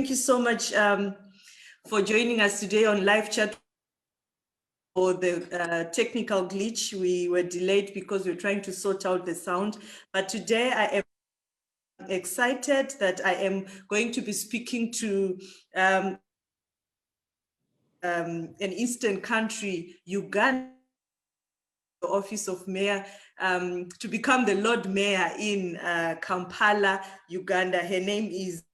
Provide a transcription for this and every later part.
Thank you so much for joining us today on live chat. For the technical glitch, we were delayed because we're trying to sort out the sound. But today I am excited that I am going to be speaking to an eastern country, Uganda, the office of mayor, to become the Lord Mayor in Kampala, Uganda. Her name is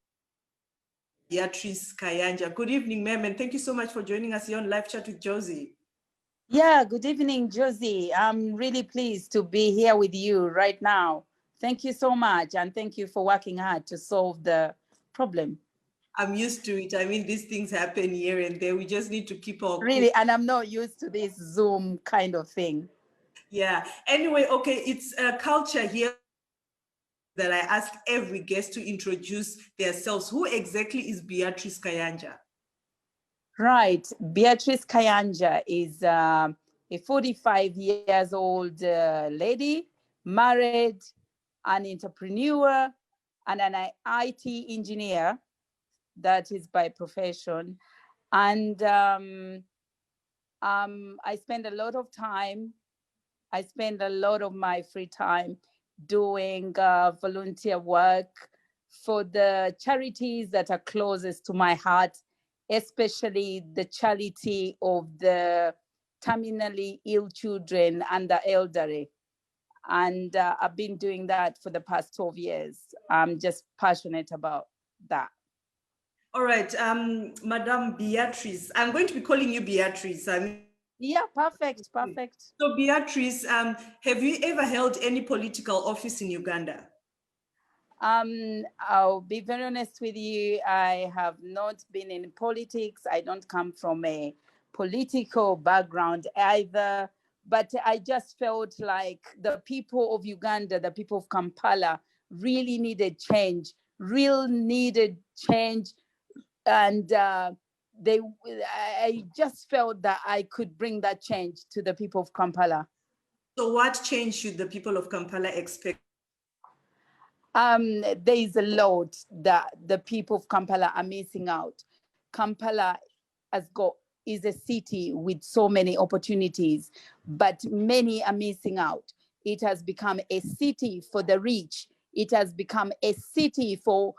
Beatrice Kayanja. Good evening, ma'am, and thank you so much for joining us here on Live Chat with Josie. Yeah, good evening, Josie. I'm really pleased to be here with you right now. Thank you so much, and thank you for working hard to solve the problem. I'm used to it. I mean, these things happen here and there. We just need to keep our really, and I'm not used to this Zoom kind of thing. Yeah. Anyway, okay, it's a culture here that I ask every guest to introduce themselves. Who exactly is Beatrice Kayanja? Right. Beatrice Kayanja is a 45 years old lady, married, an entrepreneur, and an IT engineer. That is by profession. And I spend a lot of time. I spend a lot of my free time doing volunteer work for the charities that are closest to my heart, especially the charity of the terminally ill children and the elderly. And I've been doing that for the past 12 years. I'm just passionate about that. All right, Madam Beatrice, I'm going to be calling you Beatrice. Yeah, perfect. So Beatrice, have you ever held any political office in Uganda? I'll be very honest with you. I have not been in politics. I don't come from a political background either, but I just felt like the people of Uganda, the people of Kampala really needed change, and I just felt that I could bring that change to the people of Kampala. So what change should the people of Kampala expect? There is a lot that the people of Kampala are missing out. Kampala is a city with so many opportunities, but many are missing out. It has become a city for the rich. It has become a city for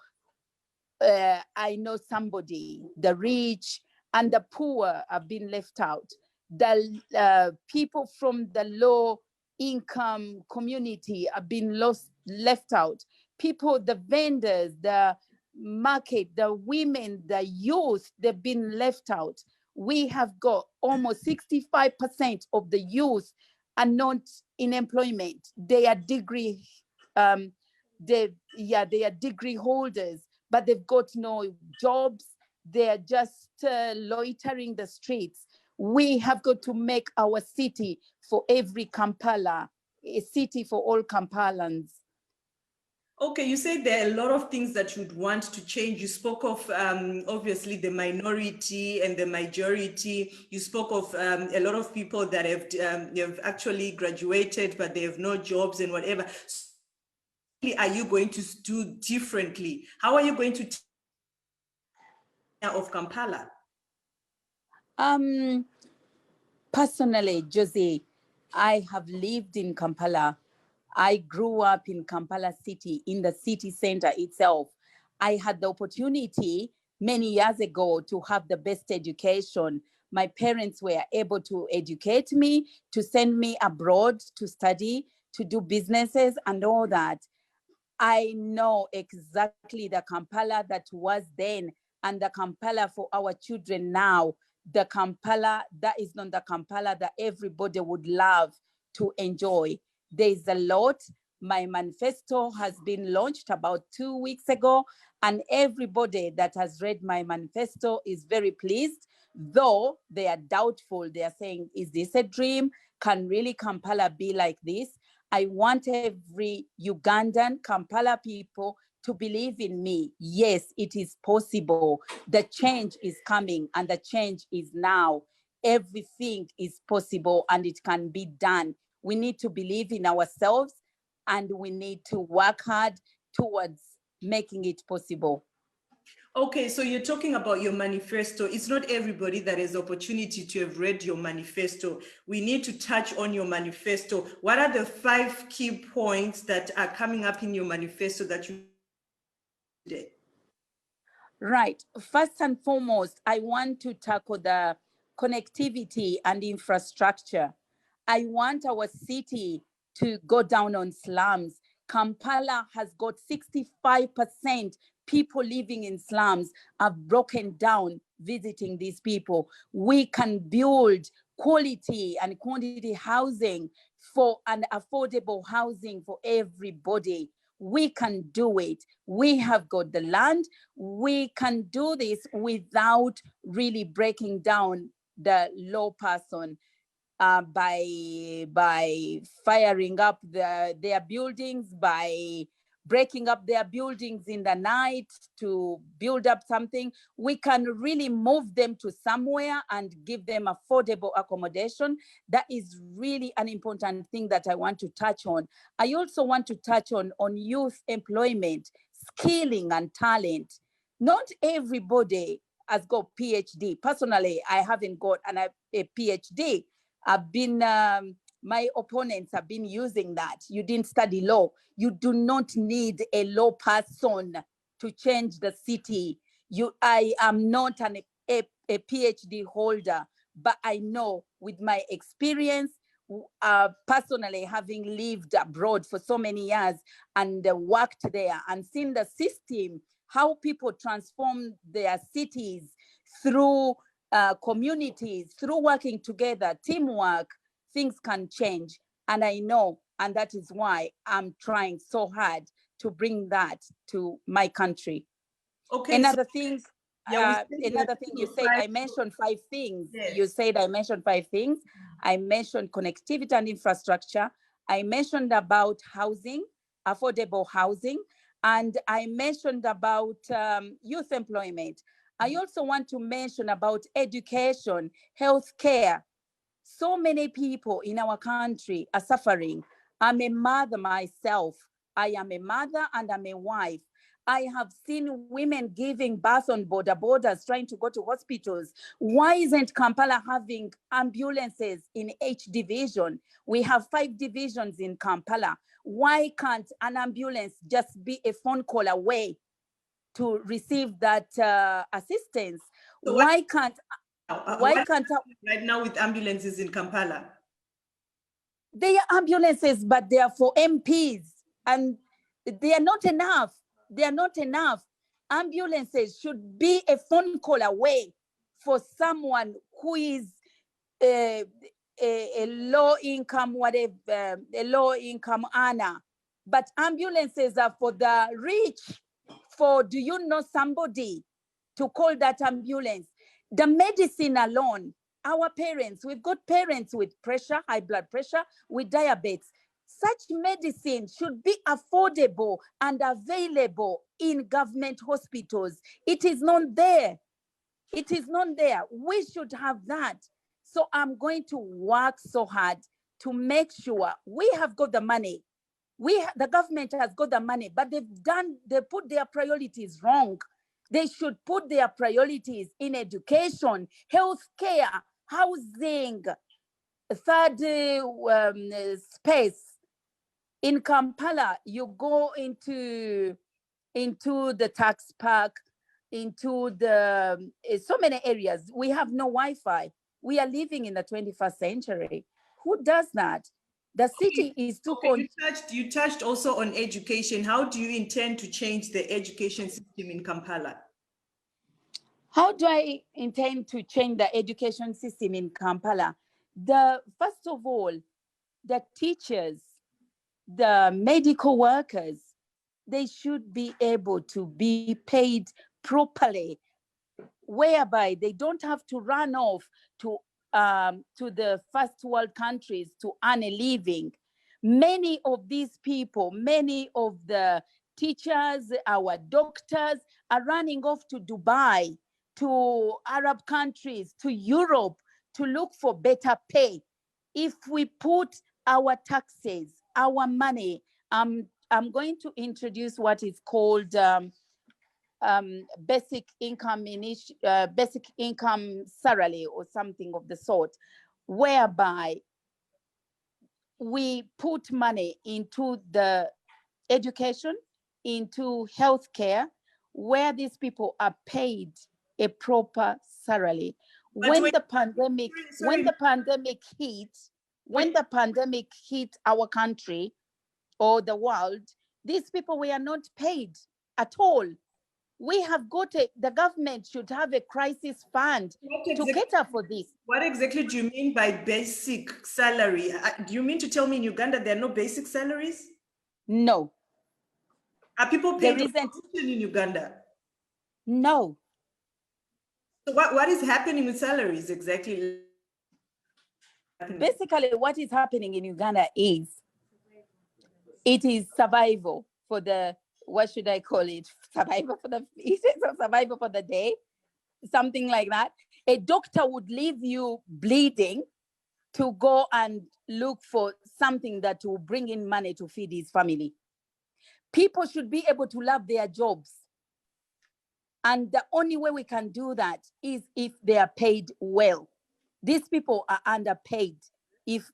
I know somebody. The rich and the poor have been left out. The people from the low income community have been left out. People, the vendors, the market, the women, the youth, they've been left out. We have got almost 65% of the youth are not in employment. They are degree they are degree holders, but they've got no jobs. They're just loitering the streets. We have got to make our city for every Kampala, a city for all Kampalans. Okay, you said there are a lot of things that you'd want to change. You spoke of obviously the minority and the majority. You spoke of a lot of people that have actually graduated, but they have no jobs and whatever. So are you going to do differently? How are you going to take care of Kampala? Personally, Josie, I have lived in Kampala. I grew up in Kampala city, in the city center itself. I had the opportunity many years ago to have the best education. My parents were able to educate me, to send me abroad to study, to do businesses and all that. I know exactly the Kampala that was then and the Kampala for our children now. The Kampala that is not the Kampala that everybody would love to enjoy. There's a lot. My manifesto has been launched about 2 weeks ago, and everybody that has read my manifesto is very pleased, though they are doubtful. They are saying, is this a dream? Can really Kampala be like this? I want every Ugandan Kampala people to believe in me. Yes, it is possible. The change is coming and the change is now. Everything is possible and it can be done. We need to believe in ourselves and we need to work hard towards making it possible. Okay, so you're talking about your manifesto. It's not everybody that has opportunity to have read your manifesto. We need to touch on your manifesto. What are the 5 key points that are coming up in your manifesto that you did? Right. First and foremost, I want to tackle the connectivity and infrastructure. I want our city to go down on slums. Kampala has got 65% people living in slums have broken down visiting these people. We can build quality and quantity housing for an affordable housing for everybody. We can do it. We have got the land. We can do this without really breaking down the low person by firing up their buildings, by breaking up their buildings in the night to build up something. We can really move them to somewhere and give them affordable accommodation. That is really an important thing that I want to touch on. I also want to touch on youth employment, skilling and talent. Not everybody has got PhD. Personally, I haven't got a PhD. I've been, my opponents have been using that. You didn't study law. You do not need a law person to change the city. I am not a PhD holder, but I know with my experience, personally having lived abroad for so many years and worked there and seen the system, how people transform their cities through communities, through working together, teamwork, things can change. And I know, and that is why I'm trying so hard to bring that to my country. Okay. Another thing, another thing you said, I mentioned 5 things. Yes. You said I mentioned 5 things. I mentioned connectivity and infrastructure. I mentioned about housing, affordable housing. And I mentioned about youth employment. I also want to mention about education, healthcare. So many people in our country are suffering. I'm a mother myself. I am a mother and I'm a wife. I have seen women giving birth on borders, trying to go to hospitals. Why isn't Kampala having ambulances in each division? We have 5 divisions in Kampala. Why can't an ambulance just be a phone call away to receive that assistance? So why can't right now with ambulances in Kampala? They are ambulances, but they are for MPs, and they are not enough. They are not enough. Ambulances should be a phone call away for someone who is a low income, whatever, a low income earner. But ambulances are for the rich. Do you know somebody to call that ambulance? The medicine alone, our parents, we've got parents with pressure, high blood pressure, with diabetes. Such medicine should be affordable and available in government hospitals. It is not there. It is not there. We should have that. So I'm going to work so hard to make sure we have got the money. The government has got the money, but they put their priorities wrong. They should put their priorities in education, healthcare, housing, third space. In Kampala, you go into the tax park, into the so many areas. We have no Wi-Fi. We are living in the 21st century. Who does that? The city is too. You touched also on education. How do you intend to change the education system in Kampala? How do I intend to change the education system in Kampala? First of all, the teachers, the medical workers, they should be able to be paid properly, whereby they don't have to run off to the first world countries to earn a living. Many of these people, many of the teachers, our doctors are running off to Dubai, to Arab countries, to Europe to look for better pay. If we put our taxes, our money, I'm going to introduce what is called basic income basic income salary or something of the sort, whereby we put money into the education, into healthcare, where these people are paid a proper salary. When the pandemic hit our country or the world, these people were not paid at all. We have the government should have a crisis fund to cater for this. What exactly do you mean by basic salary? Do you mean to tell me in Uganda there are no basic salaries? No. Are people paid in Uganda? No. So what is happening with salaries exactly? Basically, what is happening in Uganda is it is survival for the, what should I call it? Survival for the, is it survival for the day? Something like that. A doctor would leave you bleeding to go and look for something that will bring in money to feed his family. People should be able to love their jobs. And the only way we can do that is if they are paid well. These people are underpaid, if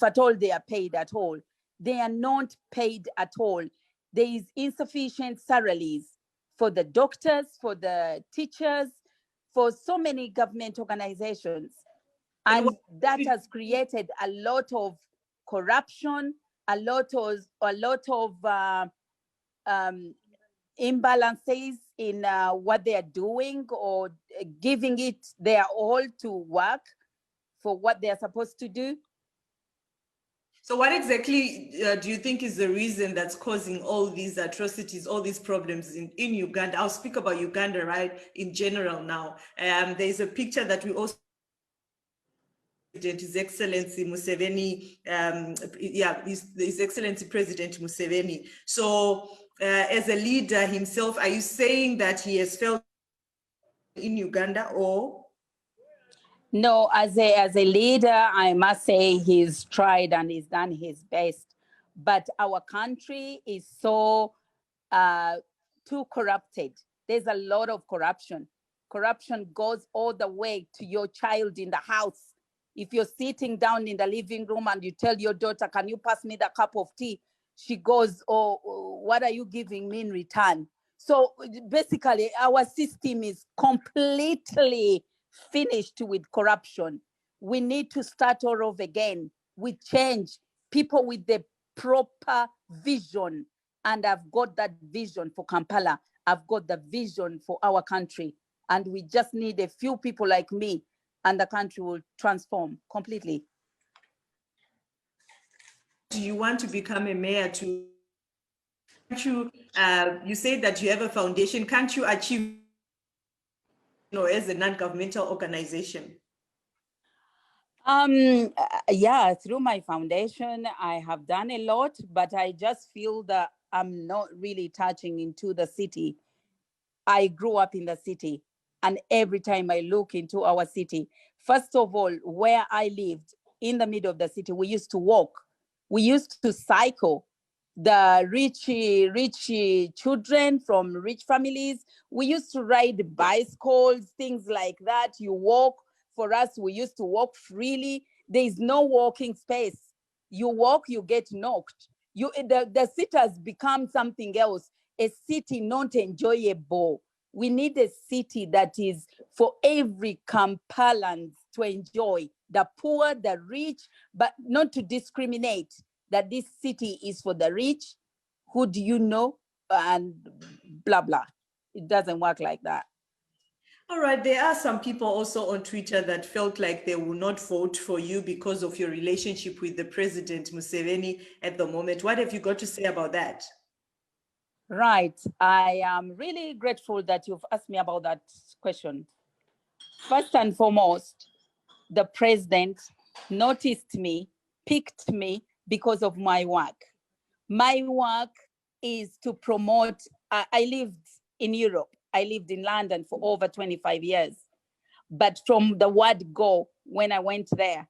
at all they are paid at all. They are not paid at all. There is insufficient salaries for the doctors, for the teachers, for so many government organizations. And that has created a lot of corruption, a lot of imbalances in what they are doing, or giving it their all to work for what they are supposed to do. So what exactly do you think is the reason that's causing all these atrocities, all these problems in Uganda? I'll speak about Uganda, right, in general now. There's a picture that we also, His Excellency Museveni, His Excellency President Museveni. So as a leader himself, are you saying that he has felt in Uganda, or? No, as a leader, I must say he's tried and he's done his best. But our country is so too corrupted. There's a lot of corruption. Corruption goes all the way to your child in the house. If you're sitting down in the living room and you tell your daughter, can you pass me the cup of tea? She goes, oh, what are you giving me in return? So basically, our system is completely finished with corruption. We need to start all over again with change, people with the proper vision. And I've got that vision for Kampala. I've got the vision for our country. And we just need a few people like me, and the country will transform completely. Do you want to become a mayor to? You say that you have a foundation. Can't you achieve, as a non-governmental organization? Yeah, through my foundation, I have done a lot, but I just feel that I'm not really touching into the city. I grew up in the city, and every time I look into our city, first of all, where I lived in the middle of the city, we used to walk, we used to cycle. The rich children from rich families, we used to ride bicycles, things like that. You walk. For us, we used to walk freely. There is no walking space. You walk, you get knocked. The city has become something else, a city not enjoyable. We need a city that is for every Kampalan to enjoy, the poor, the rich, but not to discriminate, that this city is for the rich, who do you know, and blah, blah. It doesn't work like that. All right, there are some people also on Twitter that felt like they will not vote for you because of your relationship with the President Museveni at the moment. What have you got to say about that? Right. I am really grateful that you've asked me about that question. First and foremost, the president noticed me, picked me because of my work. My work is to promote, I lived in Europe. I lived in London for over 25 years. But from the word go, when I went there,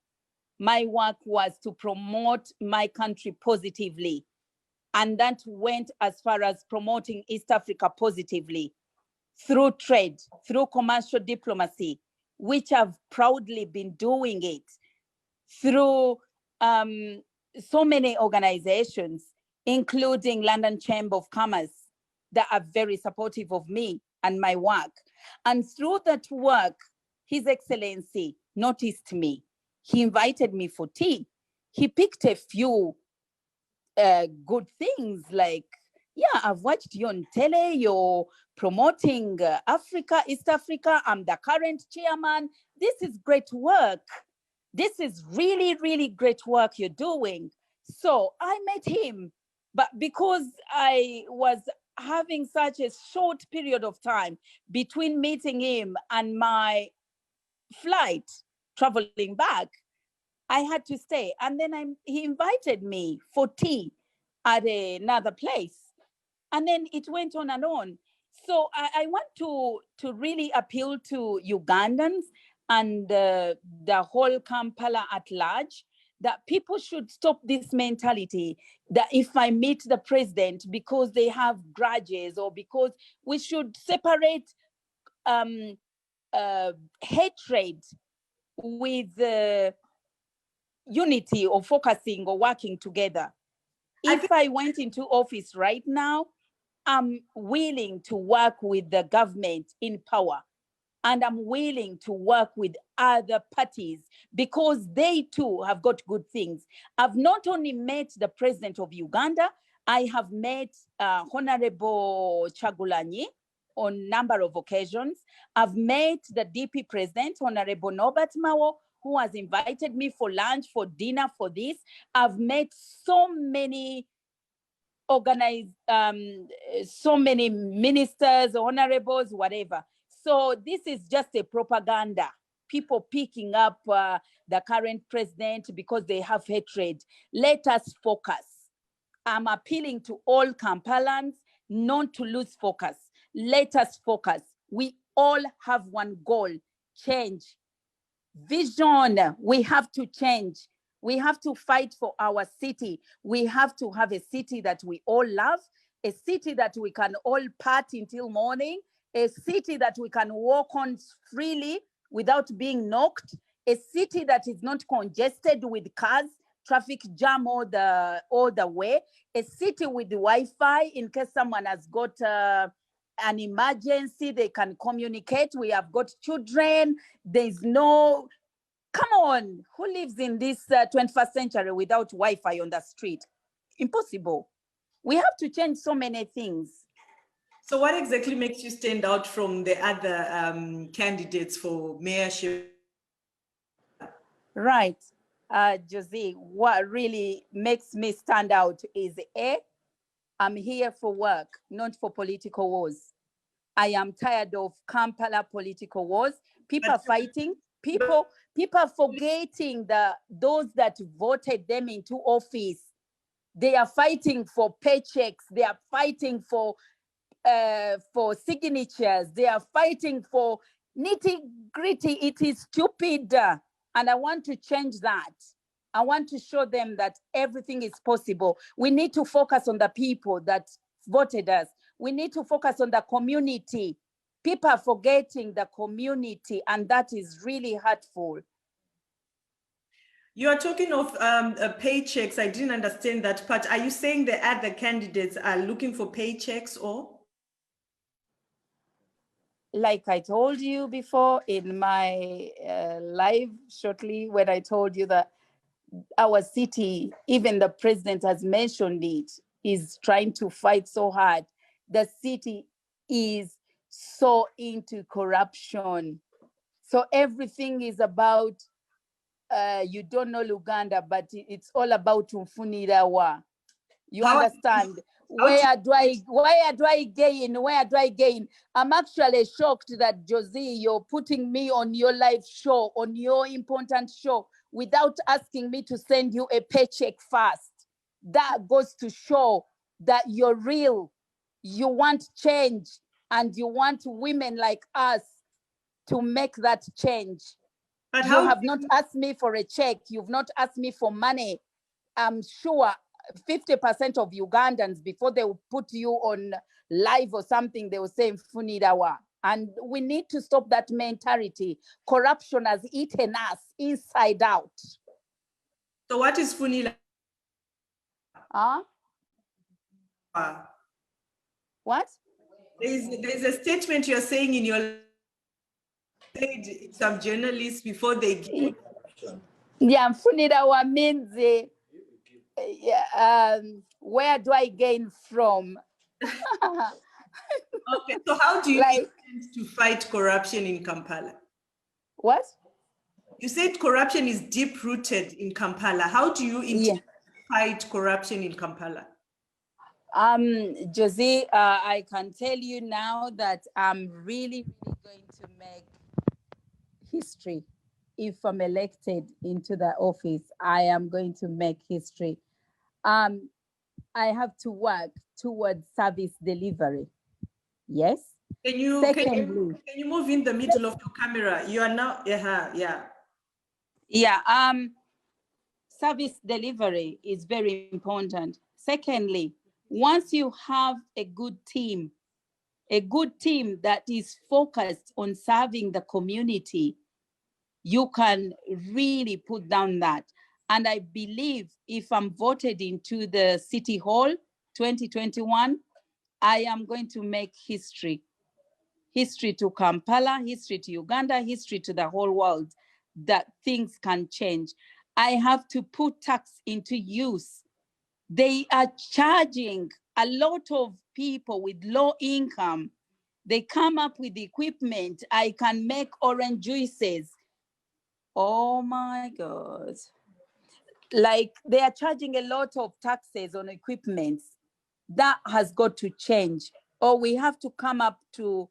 my work was to promote my country positively. And that went as far as promoting East Africa positively. through trade, through commercial diplomacy, which I've proudly been doing it, through so many organizations, including London Chamber of Commerce, that are very supportive of me and my work. And through that work, His Excellency noticed me. He invited me for tea. He picked a few good things like, yeah, I've watched you on tele, you're promoting Africa, East Africa. I'm the current chairman. This is great work. This is really, really great work you're doing. So I met him, but because I was having such a short period of time between meeting him and my flight traveling back, I had to stay. And then he invited me for tea at another place. And then it went on and on. So I want to really appeal to Ugandans and the whole Kampala at large, that people should stop this mentality that if I meet the president because they have grudges, or because we should separate hatred with unity or focusing or working together. If I went into office right now, I'm willing to work with the government in power, and I'm willing to work with other parties because they too have got good things. I've not only met the president of Uganda, I have met Honorable Chagulanyi on a number of occasions. I've met the DP president, Honorable Norbert Mao, who has invited me for lunch, for dinner, for this. I've met so many so many ministers, honorables, whatever. So this is just a propaganda. People picking up the current president because they have hatred. Let us focus. I'm appealing to all Kampalans not to lose focus. Let us focus. We all have one goal: change. Vision. We have to change. We have to fight for our city. We have to have a city that we all love, a city that we can all party until morning, a city that we can walk on freely without being knocked, a city that is not congested with cars, traffic jam all the way, a city with Wi-Fi in case someone has got an emergency, they can communicate. We have got children. There's no, come on, who lives in this 21st century without Wi-Fi on the street? Impossible. We have to change so many things. So what exactly makes you stand out from the other candidates for mayorship? Right. Josie, what really makes me stand out is I'm here for work, not for political wars. I am tired of Kampala political wars. People are fighting. People are forgetting those that voted them into office. They are fighting for paychecks. They are fighting for signatures. They are fighting for nitty-gritty. It is stupid. And I want to change that. I want to show them that everything is possible. We need to focus on the people that voted us. We need to focus on the community. People are forgetting the community, and that is really hurtful. You are talking of paychecks. I didn't understand that part. Are you saying the other candidates are looking for paychecks, or? Like I told you before in my live shortly, when I told you that our city, even the president has mentioned it, is trying to fight so hard. The city is so into corruption. So everything is about, you don't know Luganda, but it's all about Umfunirawa. You understand? Where do I gain? I'm actually shocked that Josie, you're putting me on your live show, on your important show, without asking me to send you a paycheck first. That goes to show that you're real. You want change, and you want women like us to make that change. But you have not asked me for a check. You've not asked me for money. I'm sure 50% of Ugandans, before they will put you on live or something, they will say Mfunirawa. And we need to stop that mentality. Corruption has eaten us inside out. So what is Funila? Huh? What? There's a statement you're saying in your some journalists before they give. Yeah, Mfunirawa means where do I gain from? Okay, so how do you Like, intend to fight corruption in Kampala? what? You said corruption is deep rooted in Kampala. How do you intend to fight corruption in Kampala? Josie, I can tell you now that I'm really going to make history. If I'm elected into the office, I am going to make history. I have to work towards service delivery. Yes. Can you move in the middle of your camera? You are now, yeah. Service delivery is very important. Secondly, once you have a good team that is focused on serving the community, you can really put down that. And I believe if I'm voted into the City Hall 2021, I am going to make history. History to Kampala, history to Uganda, history to the whole world, that things can change. I have to put tax into use. They are charging a lot of people with low income. They come up with equipment. I can make orange juices. Oh my God. Like, they are charging a lot of taxes on equipment. That has got to change. Or we have to come up to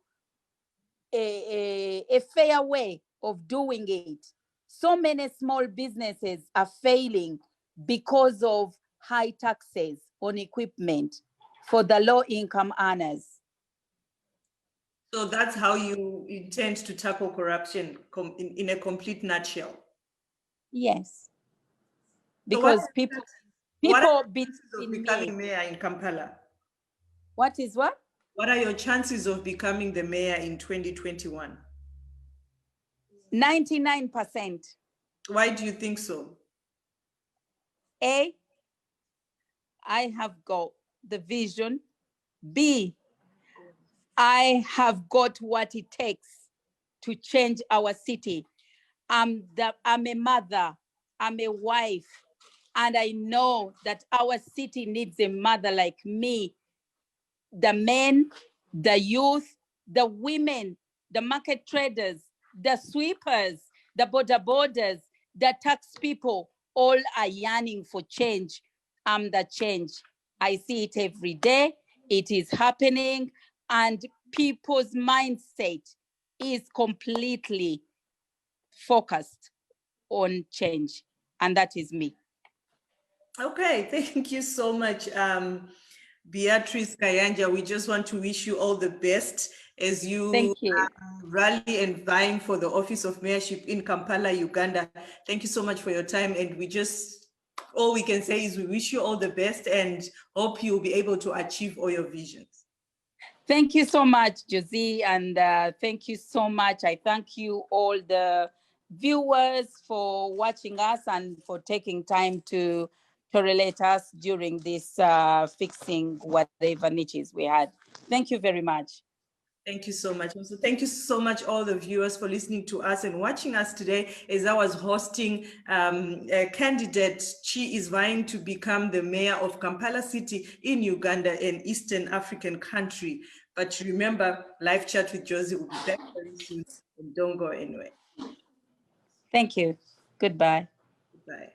a fair way of doing it. So many small businesses are failing because of high taxes on equipment for the low income earners. So that's how you intend to tackle corruption in a complete nutshell. Yes. Because so people becoming mayor in Kampala? What is what? What are your chances of becoming the mayor in 2021? 99%. Why do you think so? A, I have got the vision. B, I have got what it takes to change our city. I'm a mother, I'm a wife, and I know that our city needs a mother like me. The men, the youth, the women, the market traders, the sweepers, the border borders, the tax people, all are yearning for change. I'm the change. I see it every day. It is happening, and people's mindset is completely focused on change, and that is me. Okay, thank you so much, Beatrice Kayanja. We just want to wish you all the best as you rally and vying for the office of mayorship in Kampala, Uganda. Thank you so much for your time, and all we can say is we wish you all the best and hope you'll be able to achieve all your visions. Thank you so much, Josie, and thank you so much. I thank you all the viewers for watching us and for taking time to relate us during this fixing whatever niches we had. Thank you very much. Thank you so much. Also, thank you so much, all the viewers, for listening to us and watching us today as I was hosting a candidate. She is vying to become the mayor of Kampala City in Uganda, an Eastern African country. But remember, Live Chat with Josie will be back very soon. Don't go anywhere. Thank you. Goodbye. Goodbye.